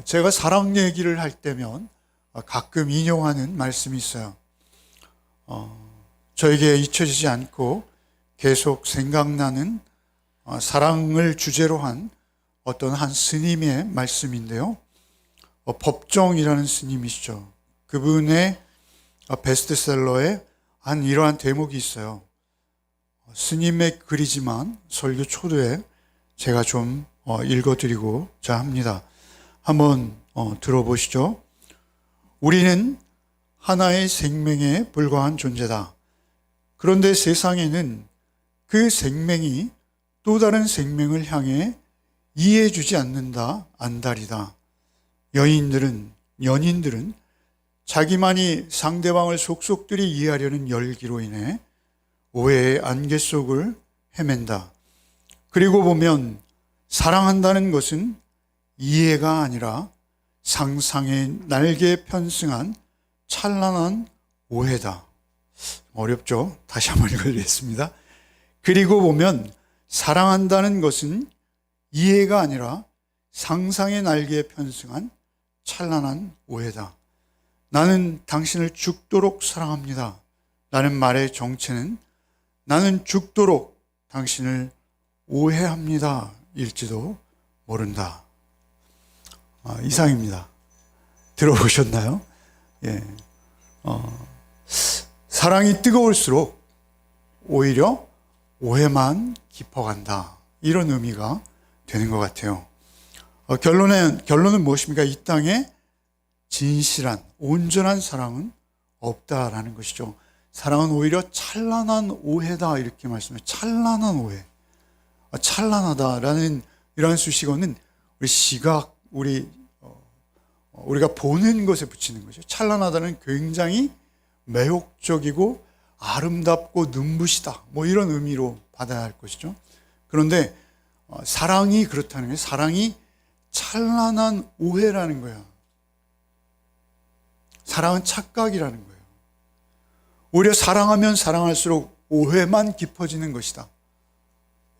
제가 사랑 얘기를 할 때면 가끔 인용하는 말씀이 있어요. 저에게 잊혀지지 않고 계속 생각나는 사랑을 주제로 한 어떤 한 스님의 말씀인데요. 법정이라는 스님이시죠. 그분의 베스트셀러에 한 이러한 대목이 있어요. 스님의 글이지만 설교 초두에 제가 좀 읽어드리고자 합니다. 한번 들어보시죠. 우리는 하나의 생명에 불과한 존재다. 그런데 세상에는 그 생명이 또 다른 생명을 향해 이해해주지 않는다, 안달이다. 연인들은 자기만이 상대방을 속속들이 이해하려는 열기로 인해 오해의 안개 속을 헤맨다. 그리고 보면 사랑한다는 것은 이해가 아니라 상상의 날개에 편승한 찬란한 오해다. 어렵죠? 다시 한번 읽어드리겠습니다. 그리고 보면 사랑한다는 것은 이해가 아니라 상상의 날개에 편승한 찬란한 오해다. 나는 당신을 죽도록 사랑합니다. 라는 말의 정체는 나는 죽도록 당신을 오해합니다. 일지도 모른다. 이상입니다. 들어보셨나요? 예. 사랑이 뜨거울수록 오히려 오해만 깊어간다. 이런 의미가 되는 것 같아요. 결론은 무엇입니까? 이 땅에 진실한, 온전한 사랑은 없다라는 것이죠. 사랑은 오히려 찬란한 오해다. 이렇게 말씀해요. 찬란한 오해. 찬란하다라는 이러한 수식어는 우리 시각, 우리가 보는 것에 붙이는 거죠. 찬란하다는 굉장히 매혹적이고 아름답고 눈부시다. 이런 의미로 받아야 할 것이죠. 그런데 사랑이 그렇다는 거예요. 사랑이 찬란한 오해라는 거야. 사랑은 착각이라는 거예요. 오히려 사랑하면 사랑할수록 오해만 깊어지는 것이다.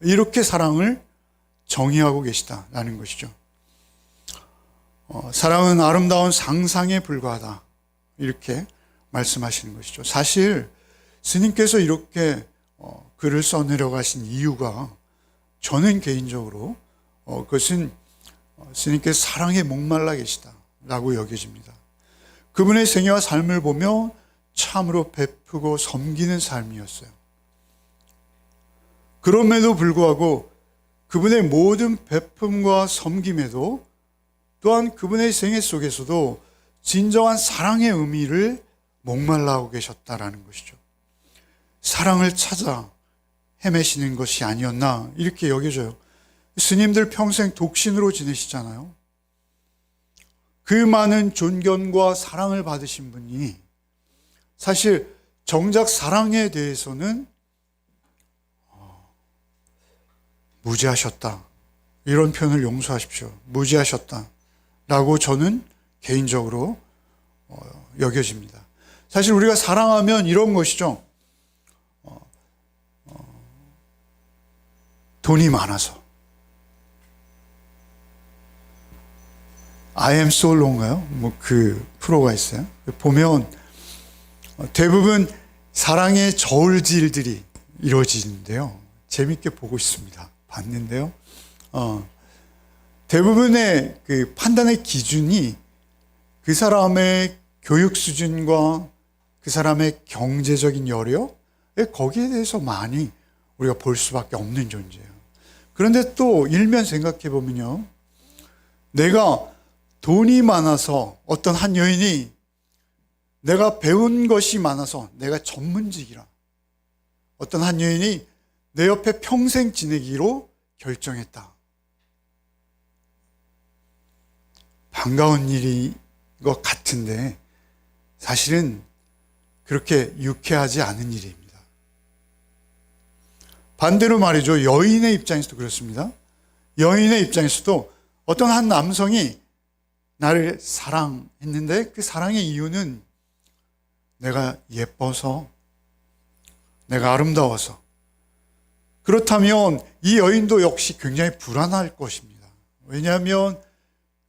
이렇게 사랑을 정의하고 계시다라는 것이죠. 사랑은 아름다운 상상에 불과하다. 이렇게 말씀하시는 것이죠. 사실 스님께서 이렇게 글을 써내려가신 이유가 저는 개인적으로 그것은 스님께서 사랑에 목말라 계시다라고 여겨집니다. 그분의 생애와 삶을 보며 참으로 베푸고 섬기는 삶이었어요. 그럼에도 불구하고 그분의 모든 베품과 섬김에도 또한 그분의 생애 속에서도 진정한 사랑의 의미를 목말라하고 계셨다라는 것이죠. 사랑을 찾아 헤매시는 것이 아니었나 이렇게 여겨져요. 스님들 평생 독신으로 지내시잖아요. 그 많은 존경과 사랑을 받으신 분이 사실 정작 사랑에 대해서는 무지하셨다. 이런 표현을 용서하십시오. 무지하셨다라고 저는 개인적으로 여겨집니다. 사실 우리가 사랑하면 이런 것이죠. 돈이 많아서. I am so long인가요? 그 프로가 있어요. 보면 대부분 사랑의 저울질들이 이루어지는데요. 재밌게 보고 있습니다. 봤는데요. 대부분의 그 판단의 기준이 그 사람의 교육 수준과 그 사람의 경제적인 여력, 거기에 대해서 많이 우리가 볼 수밖에 없는 존재예요. 그런데 또 일면 생각해 보면요. 내가 돈이 많아서 어떤 한 여인이 내가 배운 것이 많아서 내가 전문직이라 어떤 한 여인이 내 옆에 평생 지내기로 결정했다. 반가운 일인 것 같은데 사실은 그렇게 유쾌하지 않은 일입니다. 반대로 말이죠. 여인의 입장에서도 그렇습니다. 여인의 입장에서도 어떤 한 남성이 나를 사랑했는데 그 사랑의 이유는 내가 예뻐서, 내가 아름다워서. 그렇다면 이 여인도 역시 굉장히 불안할 것입니다. 왜냐하면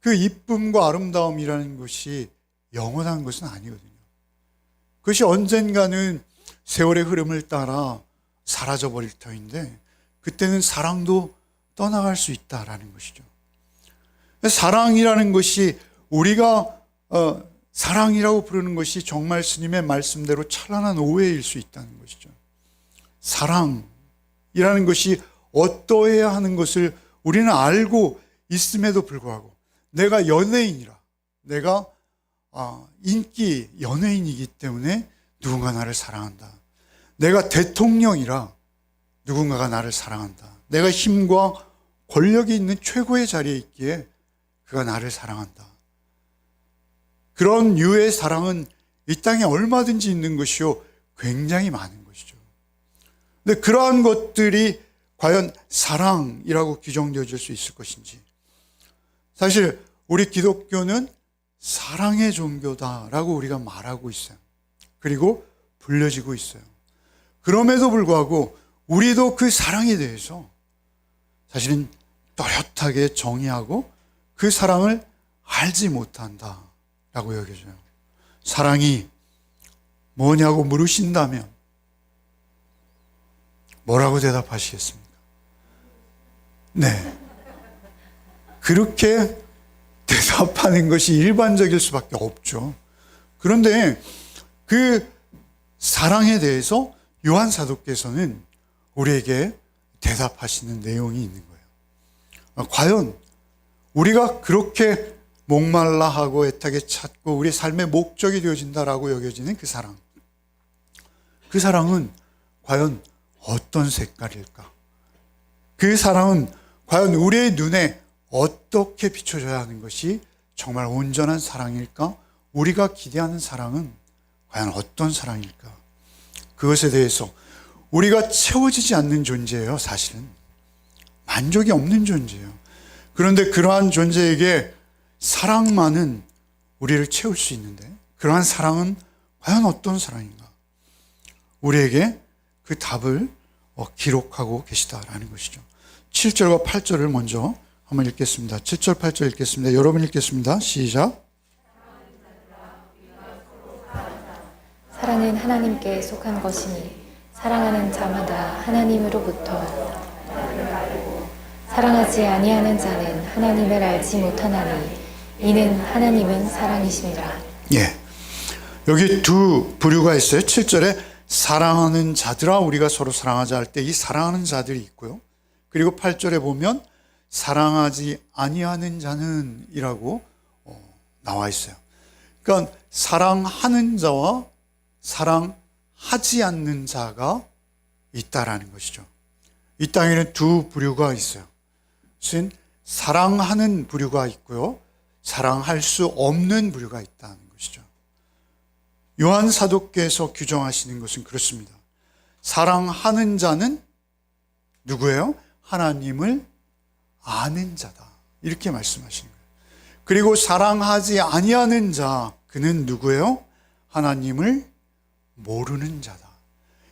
그 이쁨과 아름다움이라는 것이 영원한 것은 아니거든요. 그것이 언젠가는 세월의 흐름을 따라 사라져버릴 터인데 그때는 사랑도 떠나갈 수 있다라는 것이죠. 사랑이라는 것이 우리가 사랑이라고 부르는 것이 정말 스님의 말씀대로 찬란한 오해일 수 있다는 것이죠. 사랑이라는 것이 어떠해야 하는 것을 우리는 알고 있음에도 불구하고 내가 연예인이라, 내가 인기 연예인이기 때문에 누군가 나를 사랑한다. 내가 대통령이라 누군가가 나를 사랑한다. 내가 힘과 권력이 있는 최고의 자리에 있기에 그가 나를 사랑한다. 그런 유의 사랑은 이 땅에 얼마든지 있는 것이요 굉장히 많은 것이죠. 근데 그러한 것들이 과연 사랑이라고 규정되어질 수 있을 것인지, 사실 우리 기독교는 사랑의 종교다라고 우리가 말하고 있어요. 그리고 불려지고 있어요. 그럼에도 불구하고 우리도 그 사랑에 대해서 사실은 또렷하게 정의하고 그 사랑을 알지 못한다라고 여겨져요. 사랑이 뭐냐고 물으신다면 뭐라고 대답하시겠습니까? 네. 그렇게 대답하는 것이 일반적일 수밖에 없죠. 그런데 그 사랑에 대해서 요한 사도께서는 우리에게 대답하시는 내용이 있는 거예요. 과연 우리가 그렇게 목말라 하고 애타게 찾고 우리 삶의 목적이 되어진다라고 여겨지는 그 사랑. 그 사랑은 과연 어떤 색깔일까? 그 사랑은 과연 우리의 눈에 어떻게 비춰져야 하는 것이 정말 온전한 사랑일까? 우리가 기대하는 사랑은 과연 어떤 사랑일까? 그것에 대해서 우리가 채워지지 않는 존재예요, 사실은. 만족이 없는 존재예요. 그런데 그러한 존재에게 사랑만은 우리를 채울 수 있는데 그러한 사랑은 과연 어떤 사랑인가? 우리에게 그 답을 기록하고 계시다라는 것이죠. 7절과 8절을 먼저 한번 읽겠습니다. 7절, 8절 읽겠습니다. 여러분 읽겠습니다. 시작. 사랑은 하나님께 속한 것이니 사랑하는 자마다 하나님으로부터 사랑하지 아니하는 자는 하나님을 알지 못하나니 이는 하나님은 사랑이심이라. 예, 여기 두 부류가 있어요. 7절에 사랑하는 자들아 우리가 서로 사랑하자 할 때 이 사랑하는 자들이 있고요. 그리고 8절에 보면 사랑하지 아니하는 자는 이라고 나와 있어요. 그러니까 사랑하는 자와 사랑하지 않는 자가 있다라는 것이죠. 이 땅에는 두 부류가 있어요. 그것은 사랑하는 부류가 있고요. 사랑할 수 없는 부류가 있다는 것이죠. 요한 사도께서 규정하시는 것은 그렇습니다. 사랑하는 자는 누구예요? 하나님을 아는 자다. 이렇게 말씀하시는 거예요. 그리고 사랑하지 아니하는 자, 그는 누구예요? 하나님을 모르는 자다.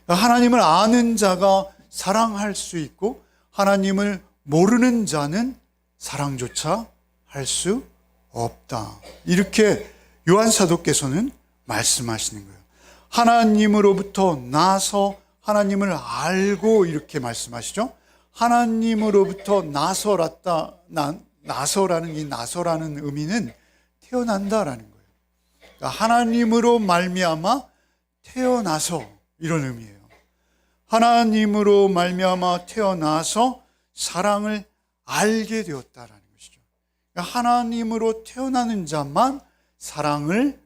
하나님을 아는 자가 사랑할 수 있고 하나님을 모르는 자는 사랑조차 할 수 없다. 이렇게 요한 사도께서는 말씀하시는 거예요. 하나님으로부터 나서 하나님을 알고 이렇게 말씀하시죠. 하나님으로부터 나서라는 이 나서라는 의미는 태어난다라는 거예요. 그러니까 하나님으로 말미암아 태어나서 이런 의미예요. 하나님으로 말미암아 태어나서 사랑을 알게 되었다라는 것이죠. 그러니까 하나님으로 태어나는 자만 사랑을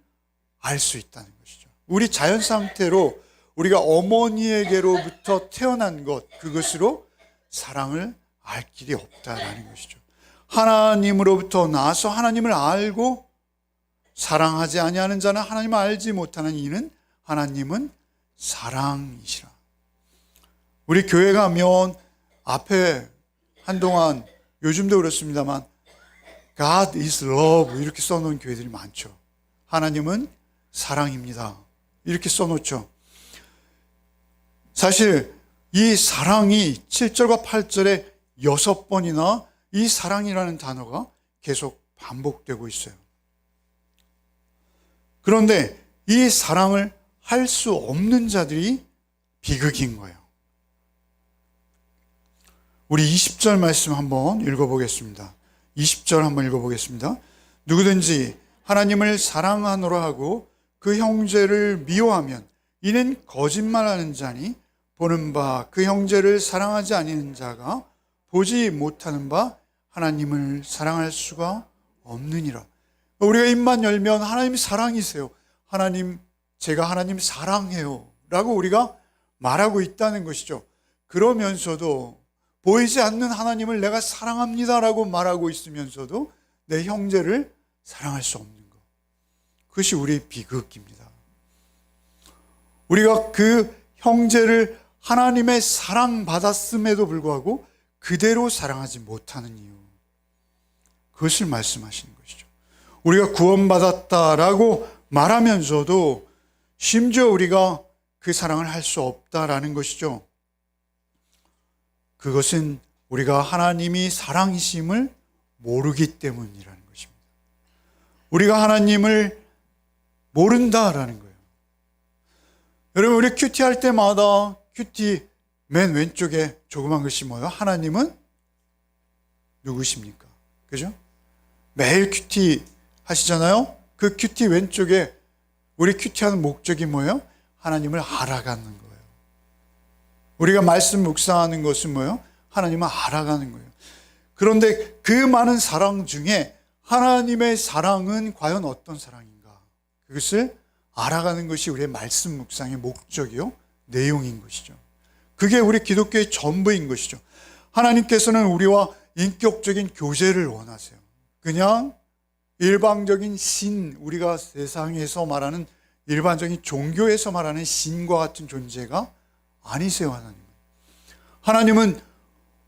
알 수 있다는 것이죠. 우리 자연 상태로 우리가 어머니에게로부터 태어난 것, 그것으로 사랑을 알 길이 없다라는 것이죠. 하나님으로부터 나서 하나님을 알고 사랑하지 아니하는 자는 하나님을 알지 못하는 이는 하나님은 사랑이시라. 우리 교회 가면 앞에 한동안 요즘도 그렇습니다만 God is love 이렇게 써놓은 교회들이 많죠. 하나님은 사랑입니다. 이렇게 써놓죠. 사실 이 사랑이 7절과 8절에 6번이나 이 사랑이라는 단어가 계속 반복되고 있어요. 그런데 이 사랑을 할 수 없는 자들이 비극인 거예요. 우리 20절 말씀 한번 읽어보겠습니다. 20절 한번 읽어보겠습니다. 누구든지 하나님을 사랑하노라 하고 그 형제를 미워하면 이는 거짓말하는 자니 보는 바 그 형제를 사랑하지 아니하는 자가 보지 못하는 바 하나님을 사랑할 수가 없느니라. 우리가 입만 열면 하나님 사랑이세요. 하나님, 제가 하나님 사랑해요 라고 우리가 말하고 있다는 것이죠. 그러면서도 보이지 않는 하나님을 내가 사랑합니다 라고 말하고 있으면서도 내 형제를 사랑할 수 없는 것. 그것이 우리의 비극입니다. 우리가 그 형제를 하나님의 사랑받았음에도 불구하고 그대로 사랑하지 못하는 이유, 그것을 말씀하시는 것이죠. 우리가 구원받았다라고 말하면서도 심지어 우리가 그 사랑을 할 수 없다라는 것이죠. 그것은 우리가 하나님이 사랑이심을 모르기 때문이라는 것입니다. 우리가 하나님을 모른다라는 거예요. 여러분, 우리 큐티 할 때마다 큐티 맨 왼쪽에 조그만 것이 뭐예요? 하나님은 누구십니까? 그죠? 매일 큐티 하시잖아요? 그 큐티 왼쪽에 우리 큐티하는 목적이 뭐예요? 하나님을 알아가는 거예요. 우리가 말씀 묵상하는 것은 뭐예요? 하나님을 알아가는 거예요. 그런데 그 많은 사랑 중에 하나님의 사랑은 과연 어떤 사랑인가? 그것을 알아가는 것이 우리의 말씀 묵상의 목적이요, 내용인 것이죠. 그게 우리 기독교의 전부인 것이죠. 하나님께서는 우리와 인격적인 교제를 원하세요. 그냥 일방적인 신, 우리가 세상에서 말하는 일반적인 종교에서 말하는 신과 같은 존재가 아니세요. 하나님은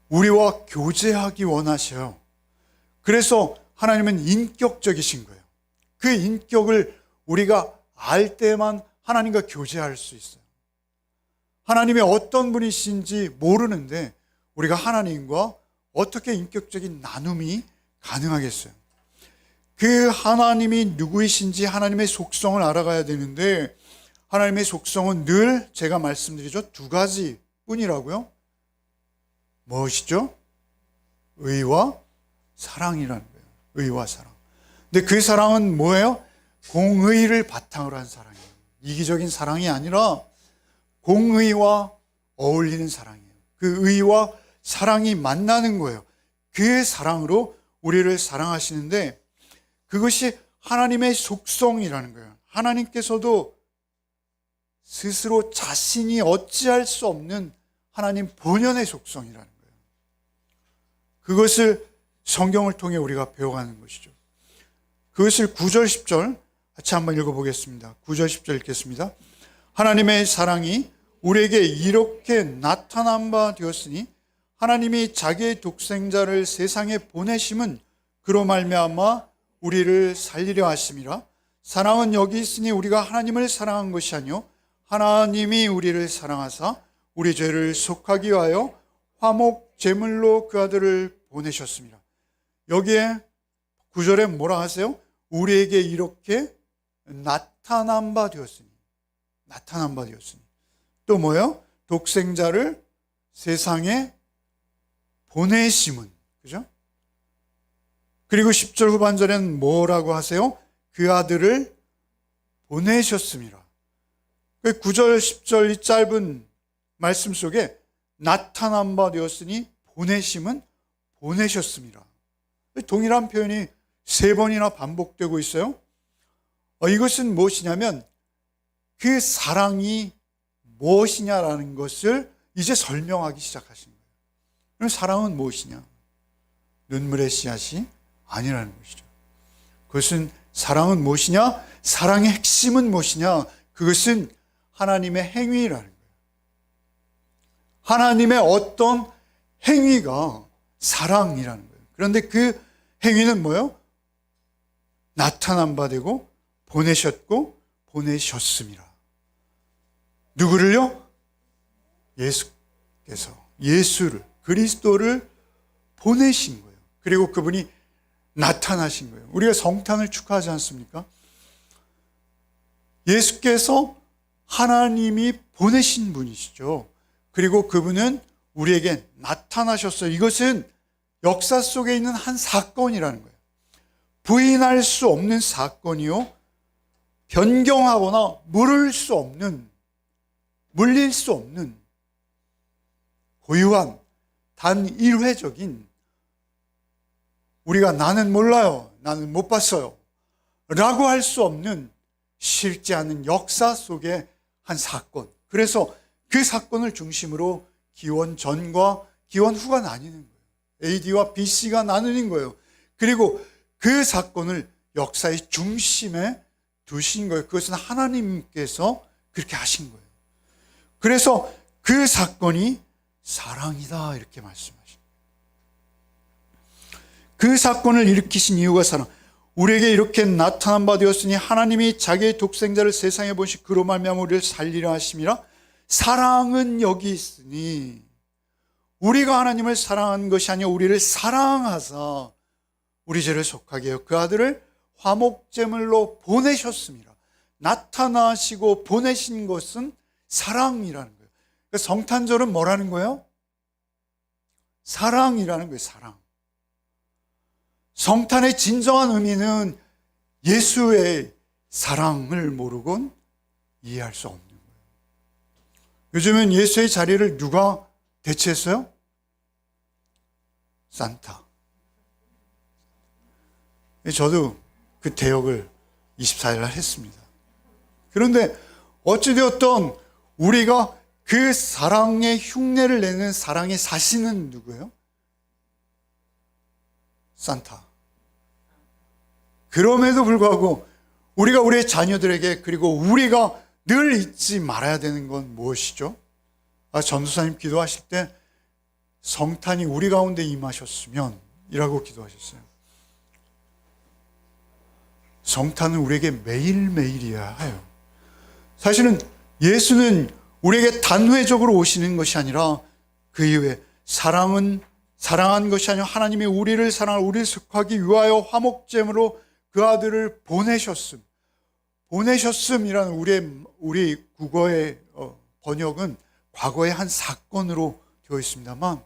우리와 교제하기 원하셔요. 그래서 하나님은 인격적이신 거예요. 그 인격을 우리가 알 때만 하나님과 교제할 수 있어요. 하나님이 어떤 분이신지 모르는데 우리가 하나님과 어떻게 인격적인 나눔이 가능하겠어요? 그 하나님이 누구이신지 하나님의 속성을 알아가야 되는데 하나님의 속성은 늘 제가 말씀드리죠. 두 가지 뿐이라고요. 무엇이죠? 의와 사랑이라는 거예요. 의와 사랑. 근데 그 사랑은 뭐예요? 공의를 바탕으로 한 사랑이에요. 이기적인 사랑이 아니라 공의와 어울리는 사랑이에요. 그 의와 사랑이 만나는 거예요. 그 사랑으로 우리를 사랑하시는데 그것이 하나님의 속성이라는 거예요. 하나님께서도 스스로 자신이 어찌할 수 없는 하나님 본연의 속성이라는 거예요. 그것을 성경을 통해 우리가 배워가는 것이죠. 그것을 9절 10절 같이 한번 읽어보겠습니다. 9절 10절 읽겠습니다. 하나님의 사랑이 우리에게 이렇게 나타난 바 되었으니 하나님이 자기의 독생자를 세상에 보내심은 그로 말미암아 우리를 살리려 하심이라. 사랑은 여기 있으니 우리가 하나님을 사랑한 것이 아니요 하나님이 우리를 사랑하사 우리 죄를 속하기 위하여 화목 제물로 그 아들을 보내셨습니다. 여기에 9절에 뭐라 하세요? 우리에게 이렇게 나타난 바 되었으니. 나타난 바 되었으니. 또 뭐예요? 독생자를 세상에 보내심은. 그죠? 그리고 10절 후반절에는 뭐라고 하세요? 그 아들을 보내셨습니다. 9절, 10절 이 짧은 말씀 속에 나타난 바 되었으니 보내심은 보내셨습니다. 동일한 표현이 3번이나 반복되고 있어요. 이것은 무엇이냐면 그 사랑이 무엇이냐라는 것을 이제 설명하기 시작하신 거예요. 그럼 사랑은 무엇이냐? 눈물의 씨앗이 아니라는 것이죠. 그것은 사랑은 무엇이냐? 사랑의 핵심은 무엇이냐? 그것은 하나님의 행위라는 거예요. 하나님의 어떤 행위가 사랑이라는 거예요. 그런데 그 행위는 뭐예요? 나타난 바 되고 보내셨고 보내셨습니다. 누구를요? 예수께서 예수를, 그리스도를 보내신 거예요. 그리고 그분이 나타나신 거예요. 우리가 성탄을 축하하지 않습니까? 예수께서 하나님이 보내신 분이시죠. 그리고 그분은 우리에게 나타나셨어요. 이것은 역사 속에 있는 한 사건이라는 거예요. 부인할 수 없는 사건이요, 변경하거나 물릴 수 없는 고유한 단 일회적인, 우리가 나는 몰라요, 나는 못 봤어요 라고 할 수 없는 실제 않은 역사 속의 한 사건. 그래서 그 사건을 중심으로 기원 전과 기원 후가 나뉘는 거예요. AD와 BC가 나누는 거예요. 그리고 그 사건을 역사의 중심에 두신 거예요. 그것은 하나님께서 그렇게 하신 거예요. 그래서 그 사건이 사랑이다 이렇게 말씀하신 거예요. 그 사건을 일으키신 이유가 사랑. 우리에게 이렇게 나타난 바 되었으니 하나님이 자기의 독생자를 세상에 보시 그로 말미암아 우리를 살리려 하심이라. 사랑은 여기 있으니, 우리가 하나님을 사랑한 것이 아니요 우리를 사랑하사 우리 죄를 속하게 하여 그 아들을 화목제물로 보내셨습니다. 나타나시고 보내신 것은 사랑이라는 거예요. 그러니까 성탄절은 뭐라는 거예요? 사랑이라는 거예요. 사랑. 성탄의 진정한 의미는 예수의 사랑을 모르곤 이해할 수 없는 거예요. 요즘은 예수의 자리를 누가 대체했어요? 산타. 저도 그 대역을 24일 날 했습니다. 그런데 어찌되었던 우리가 그 사랑의 흉내를 내는 사랑의 사신은 누구예요? 산타. 그럼에도 불구하고 우리가 우리의 자녀들에게, 그리고 우리가 늘 잊지 말아야 되는 건 무엇이죠? 전도사님 기도하실 때 성탄이 우리 가운데 임하셨으면 이라고 기도하셨어요. 성탄은 우리에게 매일매일이어야 해요. 사실은 예수는 우리에게 단회적으로 오시는 것이 아니라 그 이후에 사랑한 것이 아니라 하나님이 우리를 사랑하고 우리를 속하기 위하여 화목제물로 그 아들을 보내셨음이라는 우리 국어의 번역은 과거의 한 사건으로 되어 있습니다만,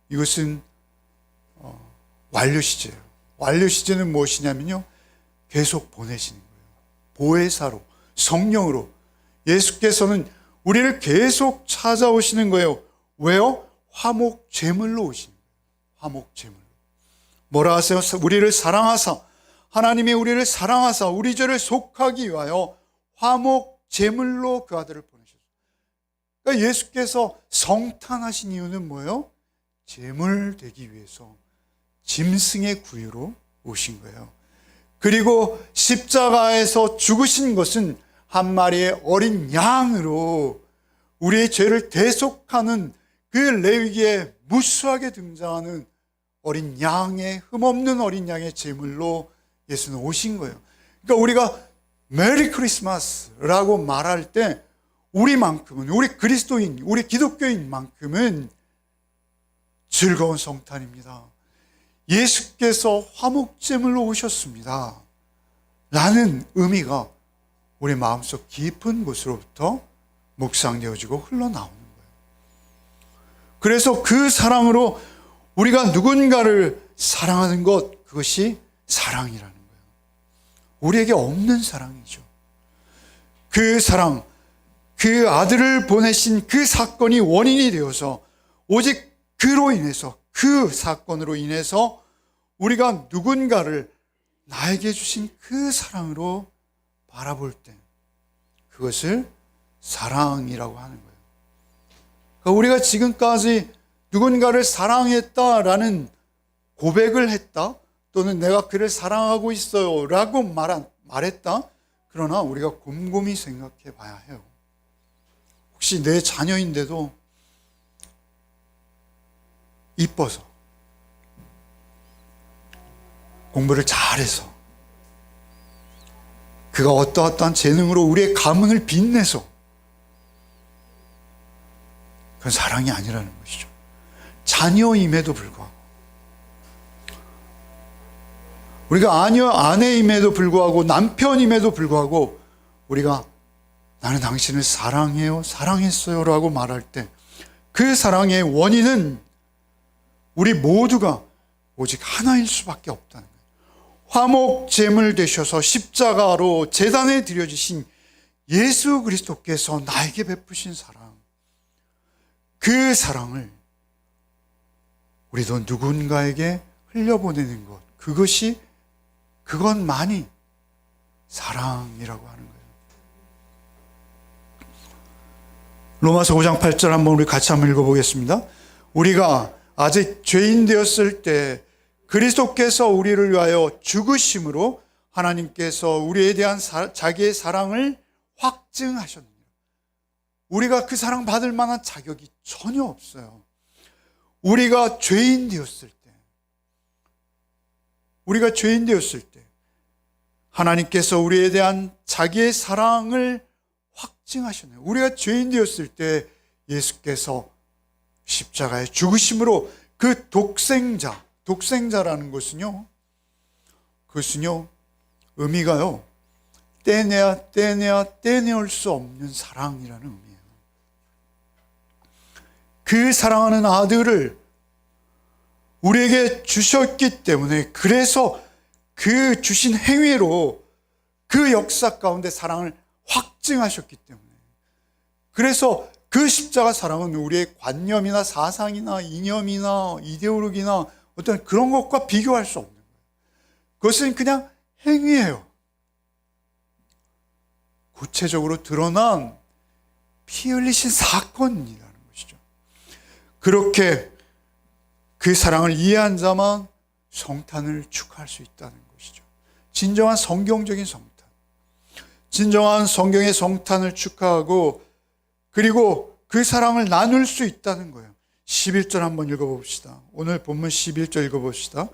이것은 완료 시제예요. 완료 시제는 무엇이냐면요, 계속 보내시는 거예요. 보혜사로, 성령으로 예수께서는 우리를 계속 찾아오시는 거예요. 왜요? 화목제물로 오시는 거예요. 화목제물로. 뭐라 하세요? 우리를 사랑하사, 하나님이 우리를 사랑하사 우리 죄를 속하기 위하여 화목제물로 그 아들을 보내셨어요. 그러니까 예수께서 성탄하신 이유는 뭐예요? 제물 되기 위해서 짐승의 구유로 오신 거예요. 그리고 십자가에서 죽으신 것은 한 마리의 어린 양으로 우리의 죄를 대속하는 그 레위기에 무수하게 등장하는 어린 양의, 흠없는 어린 양의 제물로 예수는 오신 거예요. 그러니까 우리가 메리 크리스마스라고 말할 때 우리만큼은, 우리 그리스도인, 우리 기독교인만큼은 즐거운 성탄입니다. 예수께서 화목제물로 오셨습니다 라는 의미가 우리 마음속 깊은 곳으로부터 묵상되어지고 흘러나오는 거예요. 그래서 그 사랑으로 우리가 누군가를 사랑하는 것, 그것이 사랑이라는 거예요. 우리에게 없는 사랑이죠. 그 사랑, 그 아들을 보내신 그 사건이 원인이 되어서, 오직 그로 인해서, 그 사건으로 인해서 우리가 누군가를 나에게 주신 그 사랑으로 바라볼 때, 그것을 사랑이라고 하는 거예요. 그러니까 우리가 지금까지 누군가를 사랑했다라는 고백을 했다, 또는 내가 그를 사랑하고 있어요 라고 말했다. 그러나 우리가 곰곰이 생각해 봐야 해요. 혹시 내 자녀인데도 이뻐서, 공부를 잘해서, 그가 어떠한 재능으로 우리의 가문을 빛내서, 그건 사랑이 아니라는 것이죠. 자녀임에도 불구하고 우리가 아내임에도 불구하고 남편임에도 불구하고 우리가 나는 당신을 사랑해요, 사랑했어요 라고 말할 때 그 사랑의 원인은 우리 모두가 오직 하나일 수밖에 없다는 거예요. 화목제물 되셔서 십자가로 제단에 드려지신 예수 그리스도께서 나에게 베푸신 사랑, 그 사랑을 우리도 누군가에게 흘려보내는 것, 그것만이 사랑이라고 하는 거예요. 로마서 5장 8절 한번 우리 같이 한번 읽어보겠습니다. 우리가 아직 죄인 되었을 때 그리스도께서 우리를 위하여 죽으심으로 하나님께서 우리에 대한 자기의 사랑을 확증하셨느니라. 우리가 그 사랑 받을 만한 자격이 전혀 없어요. 우리가 죄인 되었을 때 하나님께서 우리에 대한 자기의 사랑을 확증하셨네요. 우리가 죄인 되었을 때 예수께서 십자가에 죽으심으로 그 독생자라는 것은요, 의미가요, 떼내올 수 없는 사랑이라는 의미예요. 그 사랑하는 아들을 우리에게 주셨기 때문에, 그래서 그 주신 행위로 그 역사 가운데 사랑을 확증하셨기 때문에, 그래서 그 십자가 사랑은 우리의 관념이나 사상이나 이념이나 이데올로기나 어떤 그런 것과 비교할 수 없는 거예요. 그것은 그냥 행위예요. 구체적으로 드러난 피 흘리신 사건이라는 것이죠. 그렇게 그 사랑을 이해한 자만 성탄을 축하할 수 있다는 것이죠. 진정한 성경적인 성탄, 진정한 성경의 성탄을 축하하고, 그리고 그 사랑을 나눌 수 있다는 거예요. 11절 한번 읽어봅시다. 오늘 본문 11절 읽어봅시다.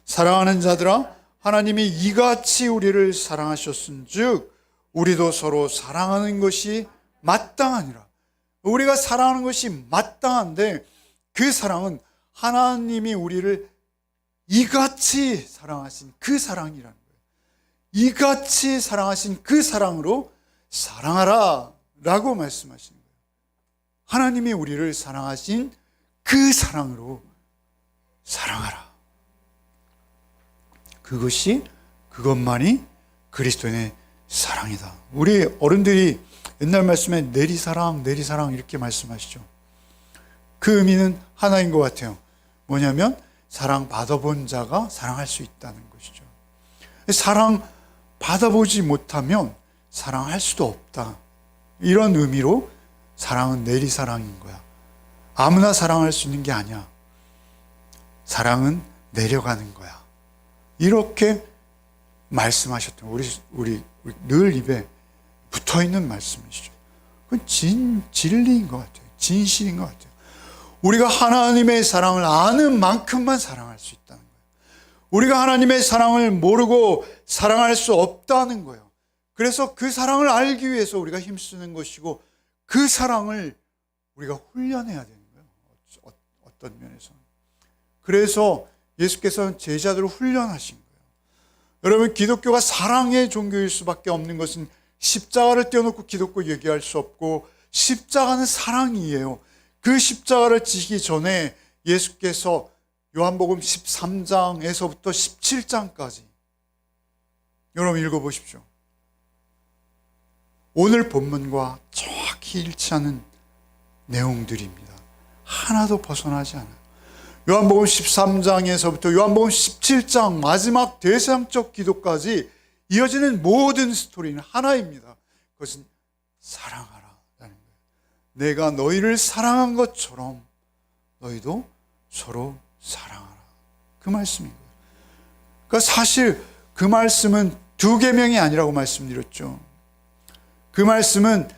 사랑하는 자들아, 하나님이 이같이 우리를 사랑하셨은즉 우리도 서로 사랑하는 것이 마땅하니라. 우리가 사랑하는 것이 마땅한데, 그 사랑은 하나님이 우리를 이같이 사랑하신 그 사랑이라는 거예요. 이같이 사랑하신 그 사랑으로 사랑하라 라고 말씀하시는 거예요. 하나님이 우리를 사랑하신 그 사랑으로 사랑하라. 그것만이 그리스도인의 사랑이다. 우리 어른들이 옛날 말씀에 내리사랑 이렇게 말씀하시죠. 그 의미는 하나인 것 같아요. 뭐냐면 사랑 받아본 자가 사랑할 수 있다는 것이죠. 사랑 받아보지 못하면 사랑할 수도 없다. 이런 의미로 사랑은 내리사랑인 거야. 아무나 사랑할 수 있는 게 아니야. 사랑은 내려가는 거야. 이렇게 말씀하셨던, 우리 늘 입에 붙어있는 말씀이시죠. 그건 진리인 것 같아요. 진실인 것 같아요. 우리가 하나님의 사랑을 아는 만큼만 사랑할 수 있다는 거예요. 우리가 하나님의 사랑을 모르고 사랑할 수 없다는 거예요. 그래서 그 사랑을 알기 위해서 우리가 힘쓰는 것이고, 그 사랑을 우리가 훈련해야 되는 거예요. 어떤 면에서는. 그래서 예수께서는 제자들을 훈련하신 거예요. 여러분, 기독교가 사랑의 종교일 수밖에 없는 것은 십자가를 떼어놓고 기독교 얘기할 수 없고, 십자가는 사랑이에요. 그 십자가를 지기 전에 예수께서 요한복음 13장에서부터 17장까지 여러분 읽어보십시오. 오늘 본문과 정확히 일치하는 내용들입니다. 하나도 벗어나지 않아요. 요한복음 13장에서부터 요한복음 17장 마지막 대상적 기도까지 이어지는 모든 스토리는 하나입니다. 그것은 사랑하라라는 거예요. 내가 너희를 사랑한 것처럼 너희도 서로 사랑하라. 그 말씀인 거예요. 그러니까 사실 그 말씀은 두 계명이 아니라고 말씀드렸죠. 그 말씀은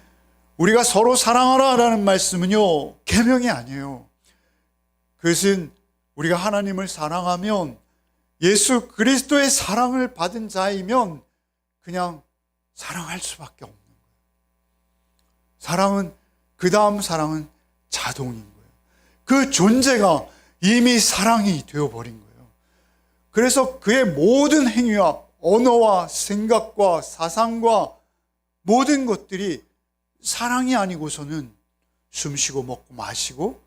우리가 서로 사랑하라라는 말씀은요, 계명이 아니에요. 그것은 우리가 하나님을 사랑하면, 예수 그리스도의 사랑을 받은 자이면 그냥 사랑할 수밖에 없는 거예요. 사랑은, 그 다음 사랑은 자동인 거예요. 그 존재가 이미 사랑이 되어버린 거예요. 그래서 그의 모든 행위와 언어와 생각과 사상과 모든 것들이 사랑이 아니고서는 숨쉬고 먹고 마시고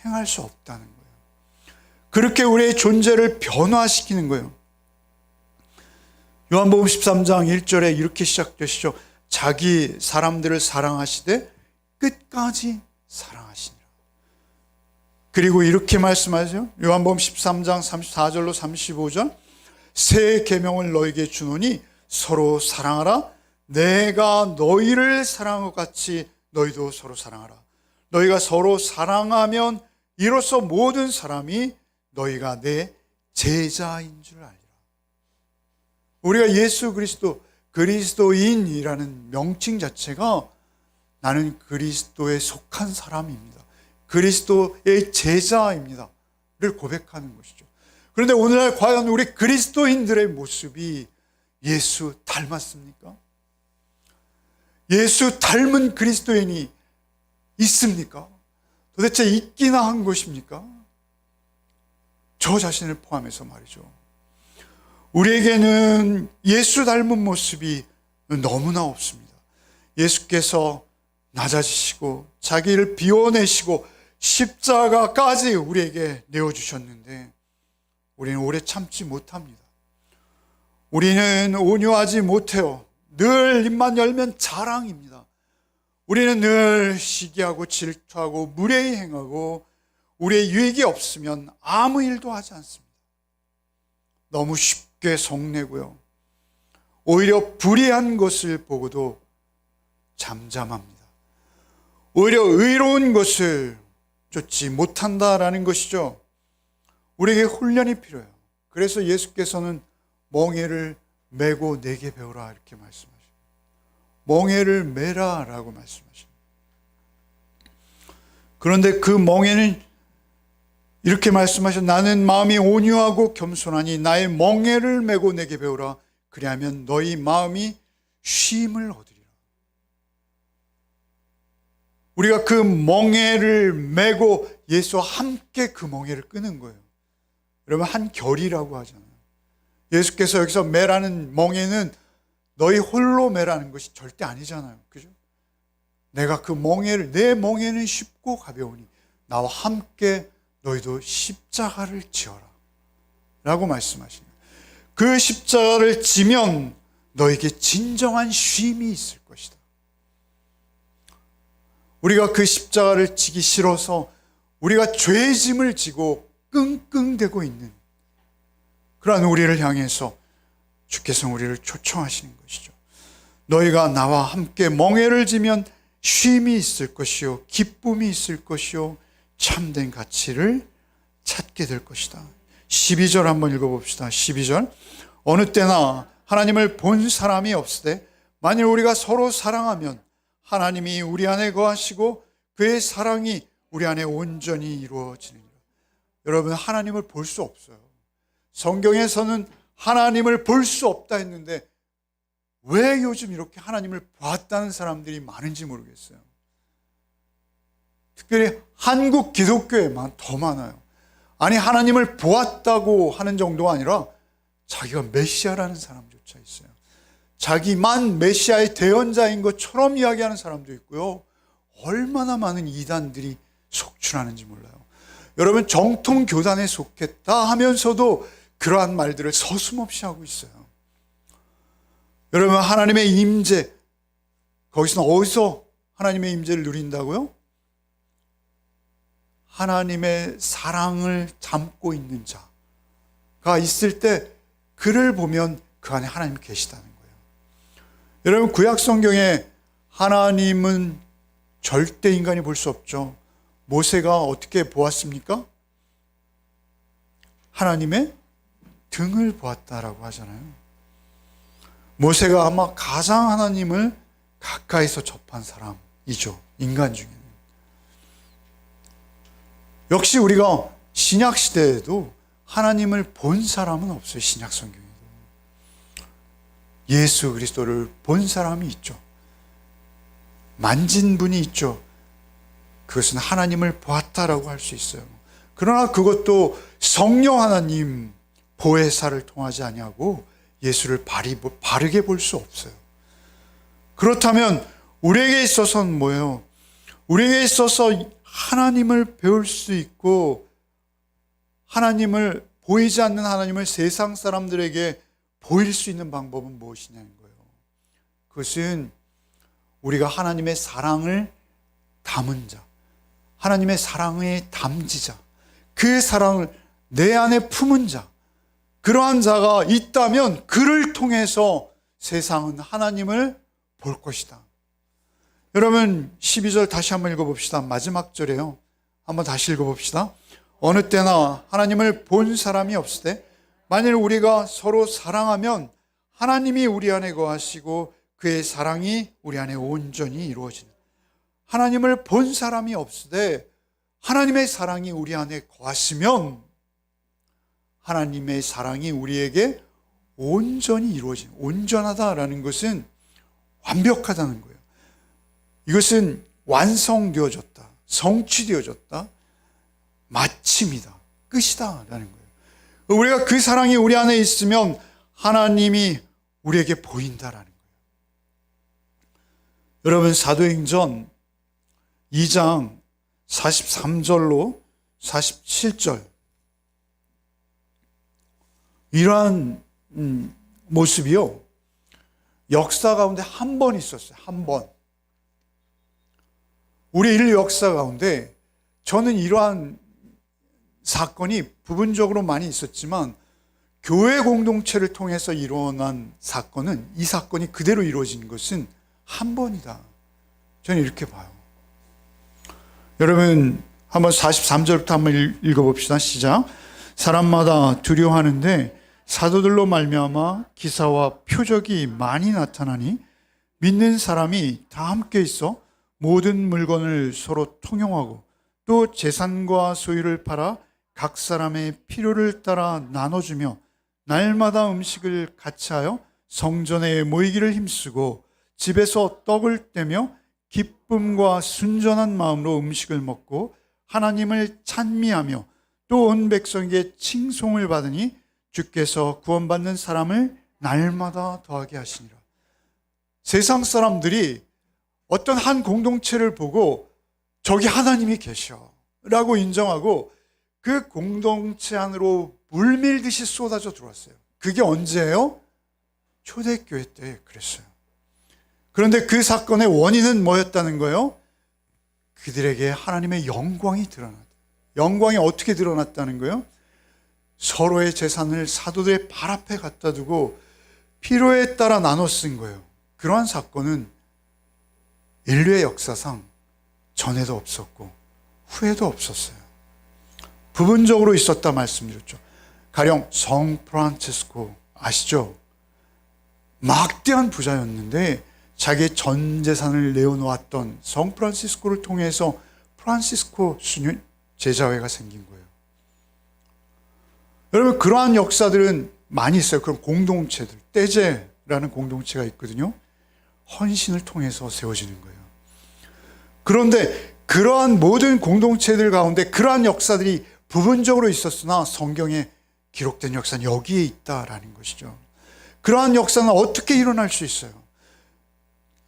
행할 수 없다는 거예요. 그렇게 우리의 존재를 변화시키는 거예요. 요한복음 13장 1절에 이렇게 시작되시죠. 자기 사람들을 사랑하시되 끝까지 사랑하시니라. 그리고 이렇게 말씀하죠. 요한복음 13장 34절로 35절, 새 계명을 너에게 주노니 서로 사랑하라. 내가 너희를 사랑한 것 같이 너희도 서로 사랑하라. 너희가 서로 사랑하면 이로써 모든 사람이 너희가 내 제자인 줄 알리라. 우리가 예수 그리스도, 그리스도인이라는 명칭 자체가 나는 그리스도에 속한 사람입니다, 그리스도의 제자입니다 를 고백하는 것이죠. 그런데 오늘날 과연 우리 그리스도인들의 모습이 예수 닮았습니까? 예수 닮은 그리스도인이 있습니까? 도대체 있기나 한 것입니까? 저 자신을 포함해서 말이죠. 우리에게는 예수 닮은 모습이 너무나 없습니다. 예수께서 낮아지시고 자기를 비워내시고 십자가까지 우리에게 내어주셨는데 우리는 오래 참지 못합니다. 우리는 온유하지 못해요. 늘 입만 열면 자랑입니다. 우리는 늘 시기하고 질투하고 무례히 행하고 우리의 유익이 없으면 아무 일도 하지 않습니다. 너무 쉽게 성내고요. 오히려 불의한 것을 보고도 잠잠합니다. 오히려 의로운 것을 쫓지 못한다라는 것이죠. 우리에게 훈련이 필요해요. 그래서 예수께서는 멍에를 메고 내게 배우라 이렇게 말씀하십니다. 멍에를 메라라고 말씀하십니다. 그런데 그 멍에는 이렇게 말씀하셨, 나는 마음이 온유하고 겸손하니 나의 멍에를 메고 내게 배우라. 그리하면 너희 마음이 쉼을 얻으리라. 우리가 그 멍에를 메고 예수와 함께 그 멍에를 끄는 거예요. 여러분, 한 결이라고 하잖아요. 예수께서 여기서 매라는 멍에는 너희 홀로 매라는 것이 절대 아니잖아요. 그죠? 내가 그 멍에를, 내 멍에는 쉽고 가벼우니 나와 함께 너희도 십자가를 지어라 라고 말씀하십니다. 그 십자가를 지면 너에게 진정한 쉼이 있을 것이다. 우리가 그 십자가를 지기 싫어서 우리가 죄짐을 지고 끙끙대고 있는 그러한 우리를 향해서 주께서 우리를 초청하시는 것이죠. 너희가 나와 함께 멍에를 지면 쉼이 있을 것이요 기쁨이 있을 것이요 참된 가치를 찾게 될 것이다. 12절 한번 읽어봅시다. 12절, 어느 때나 하나님을 본 사람이 없으되 만일 우리가 서로 사랑하면 하나님이 우리 안에 거하시고 그의 사랑이 우리 안에 온전히 이루어지느니라. 여러분, 하나님을 볼 수 없어요. 성경에서는 하나님을 볼 수 없다 했는데 왜 요즘 이렇게 하나님을 봤다는 사람들이 많은지 모르겠어요. 특별히 한국 기독교에만 더 많아요. 아니, 하나님을 보았다고 하는 정도가 아니라 자기가 메시아라는 사람조차 있어요. 자기만 메시아의 대언자인 것처럼 이야기하는 사람도 있고요. 얼마나 많은 이단들이 속출하는지 몰라요. 여러분, 정통 교단에 속했다 하면서도 그러한 말들을 서슴없이 하고 있어요. 여러분, 하나님의 임재, 거기서는 어디서 하나님의 임재를 누린다고요? 하나님의 사랑을 담고 있는 자가 있을 때 그를 보면 그 안에 하나님이 계시다는 거예요. 여러분, 구약 성경에 하나님은 절대 인간이 볼 수 없죠. 모세가 어떻게 보았습니까? 하나님의 등을 보았다라고 하잖아요. 모세가 아마 가장 하나님을 가까이서 접한 사람이죠. 인간 중에는. 역시 우리가 신약 시대에도 하나님을 본 사람은 없어요. 신약 성경에도. 예수 그리스도를 본 사람이 있죠. 만진 분이 있죠. 그것은 하나님을 보았다라고 할 수 있어요. 그러나 그것도 성령 하나님, 보혜사를 통하지 아니하고 예수를 바르게 볼 수 없어요. 그렇다면 우리에게 있어서는 뭐예요? 우리에게 있어서 하나님을 배울 수 있고 하나님을 보이지 않는 하나님을 세상 사람들에게 보일 수 있는 방법은 무엇이냐는 거예요. 그것은 우리가 하나님의 사랑을 담은 자, 하나님의 사랑의 담지자, 그 사랑을 내 안에 품은 자, 그러한 자가 있다면 그를 통해서 세상은 하나님을 볼 것이다. 여러분 12절 다시 한번 읽어봅시다. 마지막 절이에요. 한번 다시 읽어봅시다. 어느 때나 하나님을 본 사람이 없을 때 만일 우리가 서로 사랑하면 하나님이 우리 안에 거하시고 그의 사랑이 우리 안에 온전히 이루어진다. 하나님을 본 사람이 없을 때 하나님의 사랑이 우리 안에 거하시면 하나님의 사랑이 우리에게 온전히 이루어진다. 온전하다라는 것은 완벽하다는 거예요. 이것은 완성되어졌다. 성취되어졌다. 마침이다. 끝이다. 라는 거예요. 우리가 그 사랑이 우리 안에 있으면 하나님이 우리에게 보인다라는 거예요. 여러분 사도행전 2장 43절로 47절 이러한 모습이요. 역사 가운데 한 번 있었어요. 한 번. 우리 인류 역사 가운데 저는 이러한 사건이 부분적으로 많이 있었지만 교회 공동체를 통해서 일어난 사건은 이 사건이 그대로 이루어진 것은 한 번이다. 저는 이렇게 봐요. 여러분 한번 43절부터 한번 읽어봅시다. 시작. 사람마다 두려워하는데 사도들로 말미암아 기사와 표적이 많이 나타나니 믿는 사람이 다 함께 있어 모든 물건을 서로 통용하고 또 재산과 소유를 팔아 각 사람의 필요를 따라 나눠주며 날마다 음식을 같이 하여 성전에 모이기를 힘쓰고 집에서 떡을 떼며 기쁨과 순전한 마음으로 음식을 먹고 하나님을 찬미하며 또 온 백성에게 칭송을 받으니 주께서 구원받는 사람을 날마다 더하게 하시니라. 세상 사람들이 어떤 한 공동체를 보고 저기 하나님이 계셔 라고 인정하고 그 공동체 안으로 물밀듯이 쏟아져 들어왔어요. 그게 언제예요? 초대교회 때 그랬어요. 그런데 그 사건의 원인은 뭐였다는 거예요? 그들에게 하나님의 영광이 드러났다. 영광이 어떻게 드러났다는 거예요? 서로의 재산을 사도들의 발 앞에 갖다 두고 필요에 따라 나눠 쓴 거예요. 그러한 사건은 인류의 역사상 전에도 없었고 후에도 없었어요. 부분적으로 있었다 말씀드렸죠. 가령 성 프란치스코 아시죠? 막대한 부자였는데 자기의 전 재산을 내어놓았던 성 프란시스코를 통해서 프란시스코 수녀 제자회가 생긴 거예요. 여러분 그러한 역사들은 많이 있어요. 그런 공동체들, 떼제라는 공동체가 있거든요. 헌신을 통해서 세워지는 거예요. 그런데 그러한 모든 공동체들 가운데 그러한 역사들이 부분적으로 있었으나 성경에 기록된 역사는 여기에 있다라는 것이죠. 그러한 역사는 어떻게 일어날 수 있어요?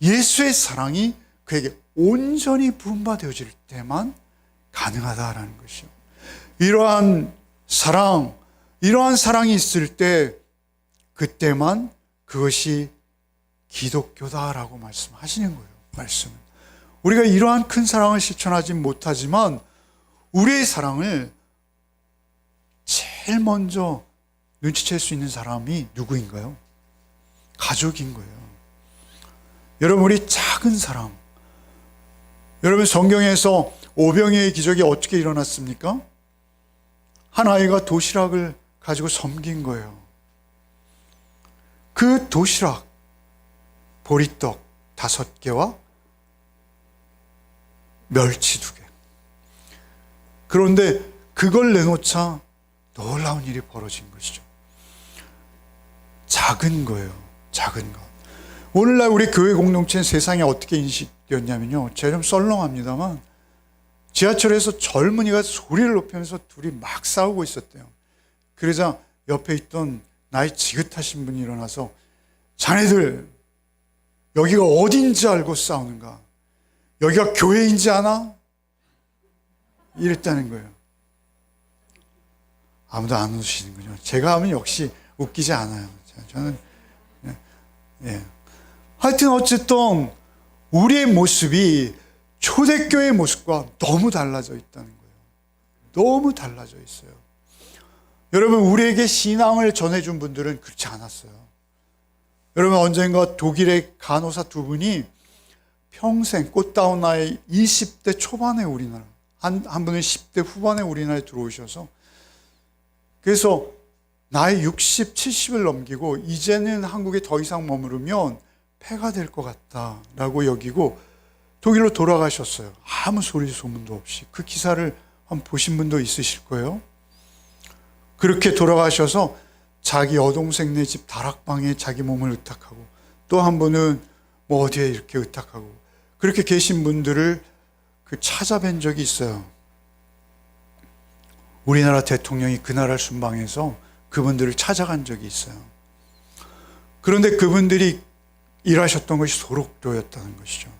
예수의 사랑이 그에게 온전히 부음받아질 때만 가능하다라는 것이죠. 이러한 사랑이 있을 때 그때만 그것이 기독교다라고 말씀하시는 거예요. 말씀은. 우리가 이러한 큰 사랑을 실천하지 못하지만 우리의 사랑을 제일 먼저 눈치챌 수 있는 사람이 누구인가요? 가족인 거예요. 여러분 우리 작은 사랑, 여러분 성경에서 오병이어의 기적이 어떻게 일어났습니까? 한 아이가 도시락을 가지고 섬긴 거예요. 그 도시락, 보리떡 5개와 멸치 2개. 그런데 그걸 내놓자 놀라운 일이 벌어진 것이죠. 작은 거예요. 작은 것. 오늘날 우리 교회 공동체는 세상에 어떻게 인식되었냐면요. 제가 좀 썰렁합니다만 지하철에서 젊은이가 소리를 높이면서 둘이 막 싸우고 있었대요. 그러자 옆에 있던 나이 지긋하신 분이 일어나서 자네들 여기가 어딘지 알고 싸우는가? 여기가 교회인지 아나? 이랬다는 거예요. 아무도 안 웃으시는군요. 제가 하면 역시 웃기지 않아요. 저는 하여튼 어쨌든 우리의 모습이 초대교회의 모습과 너무 달라져 있다는 거예요. 너무 달라져 있어요. 여러분, 우리에게 신앙을 전해준 분들은 그렇지 않았어요. 여러분, 언젠가 독일의 간호사 두 분이 평생 꽃다운 나이 20대 초반에 우리나라, 한 분은 10대 후반에 우리나라에 들어오셔서, 그래서 나이 60, 70을 넘기고 이제는 한국에 더 이상 머무르면 폐가 될 것 같다라고 여기고 독일로 돌아가셨어요. 아무 소리 소문도 없이. 그 기사를 한번 보신 분도 있으실 거예요. 그렇게 돌아가셔서 자기 여동생네 집 다락방에 자기 몸을 의탁하고, 또 한 분은 뭐 어디에 이렇게 의탁하고, 그렇게 계신 분들을 찾아뵌 적이 있어요. 우리나라 대통령이 그 나라를 순방해서 그분들을 찾아간 적이 있어요. 그런데 그분들이 일하셨던 것이 소록도였다는 것이죠.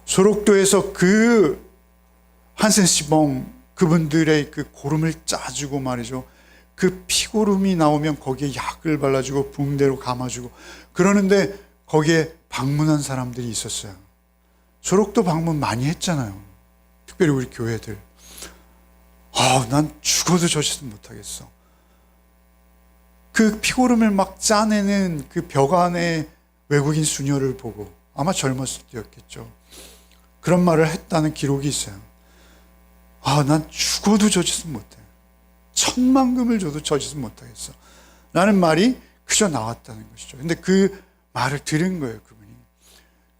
소록도에서 그 한센시봉 그분들의 그 고름을 짜주고 말이죠. 그 피고름이 나오면 거기에 약을 발라주고 붕대로 감아주고 그러는데 거기에 방문한 사람들이 있었어요. 소록도 방문 많이 했잖아요. 특별히 우리 교회들. 난 죽어도 저 짓은 못하겠어. 그 피고름을 막 짜내는 그 벽 안에 외국인 수녀를 보고, 아마 젊었을 때였겠죠. 그런 말을 했다는 기록이 있어요. 난 죽어도 저 짓은 못해. 10,000,000금을 줘도 저 짓은 못하겠어. 라는 말이 그저 나왔다는 것이죠. 근데 그 말을 들은 거예요, 그분이.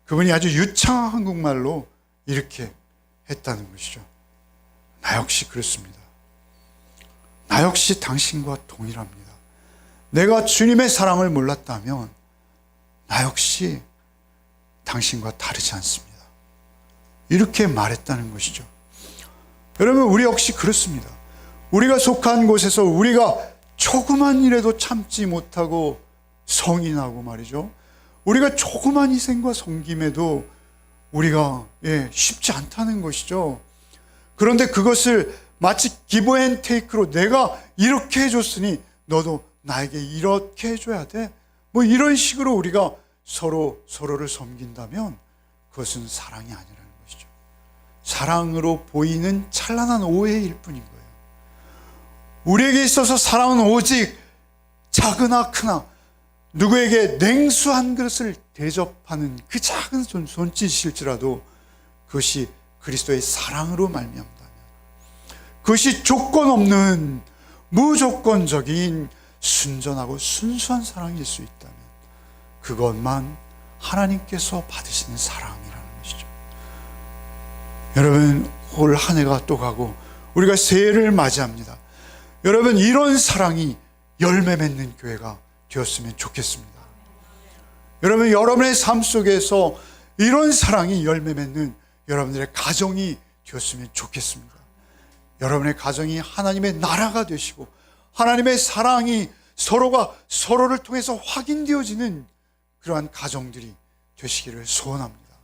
그분이 아주 유창한 한국말로 이렇게 했다는 것이죠. 나 역시 그렇습니다. 나 역시 당신과 동일합니다. 내가 주님의 사랑을 몰랐다면 나 역시 당신과 다르지 않습니다. 이렇게 말했다는 것이죠. 여러분, 우리 역시 그렇습니다. 우리가 속한 곳에서 우리가 조그만 일에도 참지 못하고 성이 나고 말이죠. 우리가 조그만 희생과 섬김에도 우리가 쉽지 않다는 것이죠. 그런데 그것을 마치 기브 앤 테이크로 내가 이렇게 해줬으니 너도 나에게 이렇게 해줘야 돼. 뭐 이런 식으로 우리가 서로를 섬긴다면 그것은 사랑이 아니라는 것이죠. 사랑으로 보이는 찬란한 오해일 뿐인 거예요. 우리에게 있어서 사랑은 오직 작으나 크나 누구에게 냉수 한 그릇을 대접하는 그 작은 손짓일지라도 그것이 그리스도의 사랑으로 말미암다면, 그것이 조건 없는 무조건적인 순전하고 순수한 사랑일 수 있다면 그것만 하나님께서 받으시는 사랑이라는 것이죠. 여러분, 올 한 해가 또 가고 우리가 새해를 맞이합니다. 여러분, 이런 사랑이 열매 맺는 교회가 되었으면 좋겠습니다. 여러분, 여러분의 삶 속에서 이런 사랑이 열매 맺는 여러분들의 가정이 되었으면 좋겠습니다. 여러분의 가정이 하나님의 나라가 되시고 하나님의 사랑이 서로가 서로를 통해서 확인되어지는 그러한 가정들이 되시기를 소원합니다.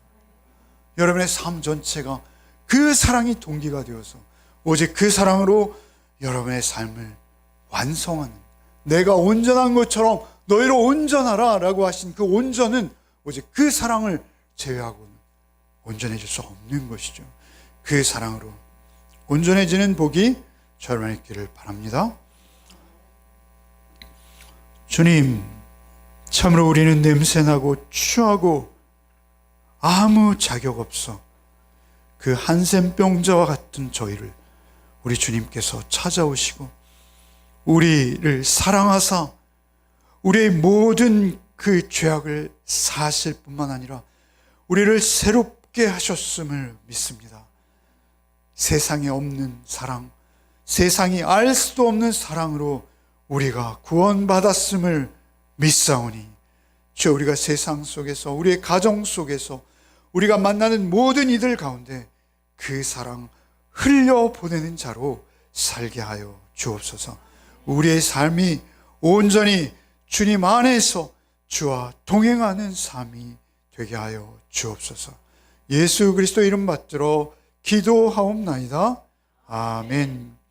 여러분의 삶 전체가 그 사랑이 동기가 되어서 오직 그 사랑으로 여러분의 삶을 완성하는, 내가 온전한 것처럼 너희로 온전하라 라고 하신 그 온전은 오직 그 사랑을 제외하고는 온전해질 수 없는 것이죠. 그 사랑으로 온전해지는 복이 저희만 있기를 바랍니다. 주님, 참으로 우리는 냄새나고 추하고 아무 자격 없어 그 한센병자와 같은 저희를 우리 주님께서 찾아오시고 우리를 사랑하사 우리의 모든 그 죄악을 사하실 뿐만 아니라 우리를 새롭게 하셨음을 믿습니다. 세상에 없는 사랑, 세상이 알 수도 없는 사랑으로 우리가 구원받았음을 믿사오니 주여, 우리가 세상 속에서, 우리의 가정 속에서, 우리가 만나는 모든 이들 가운데 그 사랑 흘려보내는 자로 살게 하여 주옵소서. 우리의 삶이 온전히 주님 안에서 주와 동행하는 삶이 되게 하여 주옵소서. 예수 그리스도 이름 받들어 기도하옵나이다. 아멘.